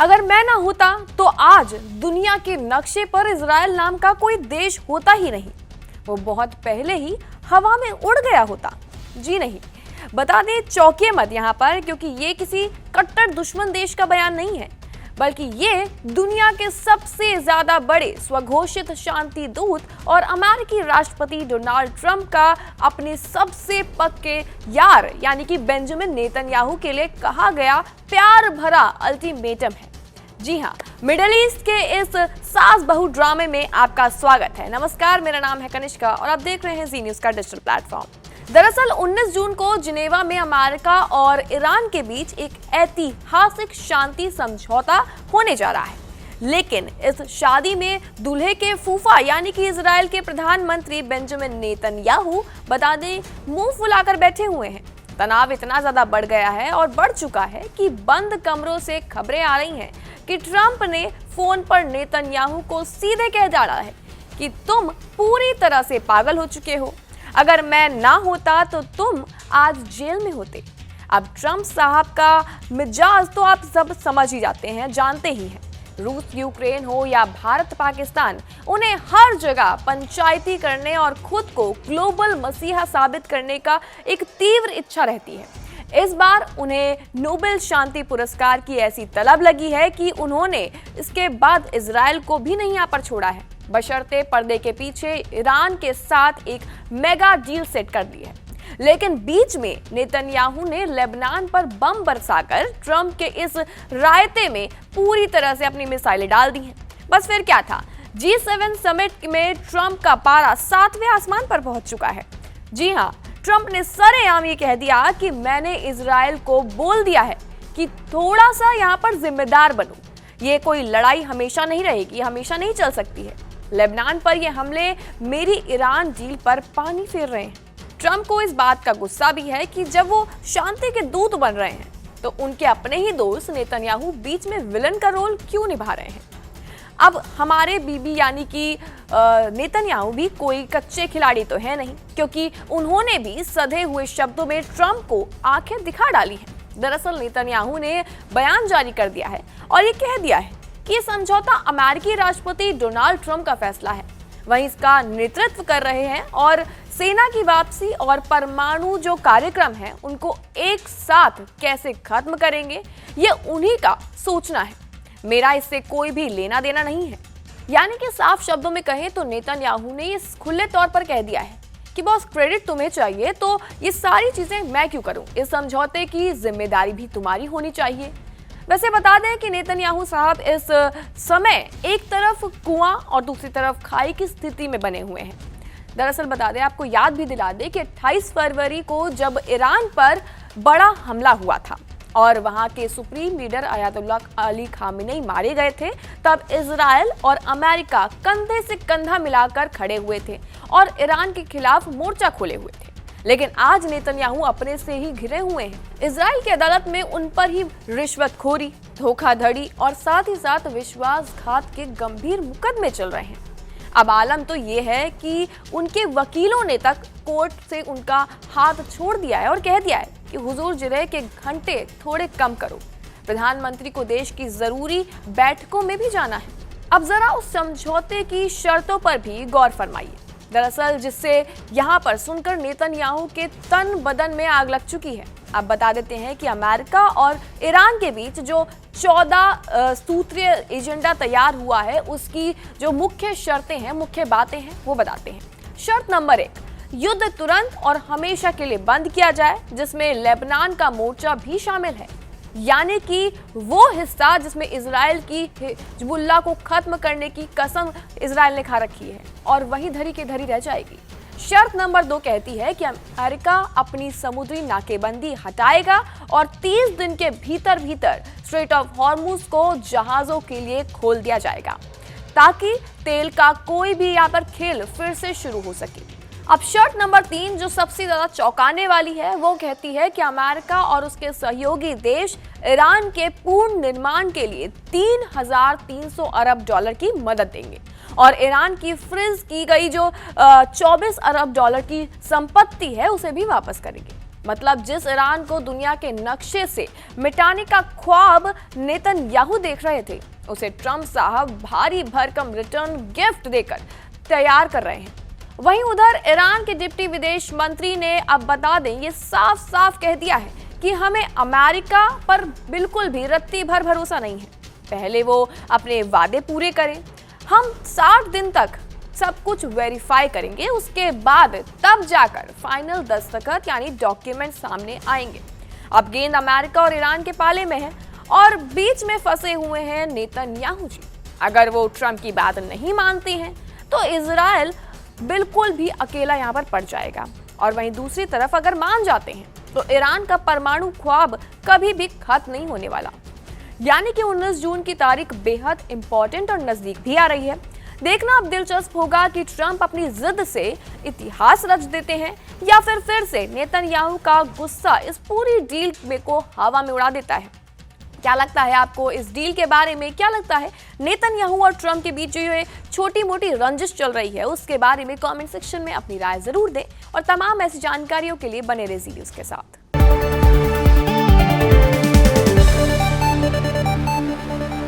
अगर मैं ना होता तो आज दुनिया के नक्शे पर इजराइल नाम का कोई देश होता ही नहीं। वो बहुत पहले ही हवा में उड़ गया होता। जी नहीं, बता दें, चौंकिए मत यहाँ पर, क्योंकि ये किसी कट्टर दुश्मन देश का बयान नहीं है, बल्कि ये दुनिया के सबसे ज्यादा बड़े स्वघोषित शांति दूत और अमेरिकी राष्ट्रपति डोनाल्ड ट्रंप का अपने सबसे पक्के यार यानी कि बेंजामिन नेतन्याहू के लिए कहा गया प्यार भरा अल्टीमेटम है। जी हाँ, मिडिल ईस्ट के इस सास बहू ड्रामे में आपका स्वागत है। नमस्कार, मेरा नाम है कनिष्का और आप देख रहे हैं जी न्यूज का डिजिटल प्लेटफॉर्म। दरअसल 19 जून को जिनेवा में अमेरिका और ईरान के बीच एक ऐतिहासिक शांति समझौता होने जा रहा है, लेकिन इस शादी में दूल्हे के फूफा यानी कि इजराइल के प्रधानमंत्री बेंजामिन नेतन्याहू बता दें मुंह फुलाकर बैठे हुए हैं। तनाव इतना ज्यादा बढ़ गया है और बढ़ चुका है कि बंद कमरों से खबरें आ रही हैं कि ट्रंप ने फोन पर नेतन्याहू को सीधे कह डाला है कि तुम पूरी तरह से पागल हो चुके हो। अगर मैं ना होता तो तुम आज जेल में होते। अब ट्रंप साहब का मिजाज तो आप सब समझ ही जाते हैं, जानते ही हैं। रूस यूक्रेन हो या भारत पाकिस्तान, उन्हें हर जगह पंचायती करने और खुद को ग्लोबल मसीहा साबित करने का एक तीव्र इच्छा रहती है। इस बार उन्हें नोबेल शांति पुरस्कार की ऐसी तलब लगी है कि उन्होंने इसके बाद इजराइल को भी नहीं यहाँ पर छोड़ा है, बशर्ते पर्दे के पीछे ईरान के साथ एक मेगा डील सेट कर दी है। लेकिन बीच में नेतन्याहू ने लेबनान पर बम बरसाकर ट्रंप के इस रायते में पूरी तरह से अपनी मिसाइलें डाल दी हैं। बस फिर क्या था, G7 समिट में ट्रंप का पारा 7वें आसमान पर पहुंच चुका है। जी हाँ, ट्रंप ने सरेआम ये कह दिया कि मैंने इजराइल को बोल दिया है कि थोड़ा सा यहाँ पर जिम्मेदार बनो। ये कोई लड़ाई हमेशा नहीं रहेगी, हमेशा नहीं चल सकती है। लेबनान पर ये हमले मेरी ईरान डील पर पानी फेर रहे हैं। ट्रंप को इस बात का गुस्सा भी है कि जब वो शांति के दूत बन रहे हैं तो उनके अपने ही दोस्त नेतन्याहू बीच में विलन का रोल क्यों निभा रहे हैं। अब हमारे बीबी यानी कि नेतन्याहू भी कोई कच्चे खिलाड़ी तो है नहीं, क्योंकि उन्होंने भी सधे हुए शब्दों में ट्रंप को आंखें दिखा डाली हैं। दरअसल नेतन्याहू ने बयान जारी कर दिया है और ये कह दिया है कि समझौता अमेरिकी राष्ट्रपति डोनाल्ड ट्रंप का फैसला है, वहीं इसका नेतृत्व कर रहे हैं और सेना की वापसी और परमाणु जो कार्यक्रम है उनको एक साथ कैसे खत्म करेंगे ये उन्हीं का सोचना है, मेरा इससे कोई भी लेना देना नहीं है। यानी कि साफ शब्दों में कहें तो नेतन्याहू ने ये खुले तौर पर कह दिया है कि बॉस क्रेडिट तुम्हें चाहिए तो ये सारी चीजें मैं क्यों करूं, इस समझौते की जिम्मेदारी भी तुम्हारी होनी चाहिए। वैसे बता दें कि नेतन्याहू साहब इस समय एक तरफ कुआं और दूसरी तरफ खाई की स्थिति में बने हुए हैं। दरअसल बता दें, आपको याद भी दिला दें कि 28 फरवरी को जब ईरान पर बड़ा हमला हुआ था और वहां के supreme leader Ayatollah Ali Khamenei मारे गए थे, तब इजराइल और अमेरिका कंधे से कंधा मिलाकर खड़े हुए थे और ईरान के खिलाफ मोर्चा खोले हुए थे। लेकिन आज नेतन्याहू अपने से ही घिरे हुए हैं। इजराइल की अदालत में उन पर ही रिश्वतखोरी, धोखाधड़ी और साथ ही साथ विश्वासघात के गंभीर मुकदमे चल रहे हैं। अब आलम तो ये है कि उनके वकीलों ने तक कोर्ट से उनका हाथ छोड़ दिया है और कह दिया है कि हुजूर जिरह के घंटे थोड़े कम करो, प्रधानमंत्री को देश की जरूरी बैठकों में भी जाना है। अब जरा उस समझौते की शर्तों पर भी गौर फरमाइए। दरअसल जिससे यहाँ पर सुनकर नेतन्याहू के तन बदन में आग लग चुकी है। अब बता देते हैं कि अमेरिका और ईरान के बीच जो 14 सूत्रीय एजेंडा तैयार हुआ है उसकी जो मुख्य शर्तें हैं, मुख्य बातें हैं, वो बताते हैं। शर्त नंबर 1, युद्ध तुरंत और हमेशा के लिए बंद किया जाए, जिसमें लेबनान का मोर्चा भी शामिल है, यानी कि वो हिस्सा जिसमें इजराइल की हिजबुल्लाह को खत्म करने की कसम इजराइल ने खा रखी है और वही धरी की धरी रह जाएगी। शर्त नंबर 2 कहती है कि अमेरिका अपनी समुद्री नाकेबंदी हटाएगा और 30 दिन के भीतर भीतर स्ट्रेट ऑफ हॉर्मुज को जहाजों के लिए खोल दिया जाएगा, ताकि तेल का कोई भी यहाँ पर खेल फिर से शुरू हो सके। अब शर्त नंबर 3 जो सबसे ज्यादा चौंकाने वाली है, वो कहती है कि अमेरिका और उसके सहयोगी देश ईरान के पूर्ण निर्माण के लिए $3,300 अरब की मदद देंगे और ईरान की फ्रीज की गई जो 24 अरब डॉलर की संपत्ति है उसे भी वापस करेंगे। मतलब जिस ईरान को दुनिया के नक्शे से मिटाने का ख्वाब नेतन्याहू देख रहे थे, उसे ट्रंप साहब भारी भरकम रिटर्न गिफ्ट देकर तैयार कर रहे हैं। वहीं उधर ईरान के डिप्टी विदेश मंत्री ने अब बता दें, ये साफ साफ कह दिया है कि हमें अमेरिका पर बिल्कुल भी रत्ती भर भरोसा नहीं है। पहले वो अपने वादे पूरे करें, हम 60 दिन तक सब कुछ वेरीफाई करेंगे, उसके बाद तब जाकर फाइनल दस्तखत यानी डॉक्यूमेंट सामने आएंगे। अब गेंद अमेरिका और ईरान के पाले में है और बीच में फंसे हुए हैं नेतन्याहू जी। अगर वो ट्रंप की बात नहीं मानते हैं तो इजराइल बिल्कुल भी अकेला यहाँ पर पड़ जाएगा, और वहीं दूसरी तरफ अगर मान जाते हैं तो ईरान का परमाणु ख्वाब कभी भी खत्म नहीं होने वाला। यानी कि 19 जून की तारीख बेहद इंपॉर्टेंट और नजदीक भी आ रही है। देखना अब दिलचस्प होगा कि ट्रंप अपनी जिद से इतिहास रच देते हैं या फिर से नेतन्याहू का गुस्सा इस पूरी डील में को हवा में उड़ा देता है। क्या लगता है आपको इस डील के बारे में? क्या लगता है नेतन्याहू और ट्रंप के बीच जो ये छोटी मोटी रंजिश चल रही है उसके बारे में कमेंट सेक्शन में अपनी राय जरूर दें, और तमाम ऐसी जानकारियों के लिए बने रहिए ज़ी न्यूज़ के साथ।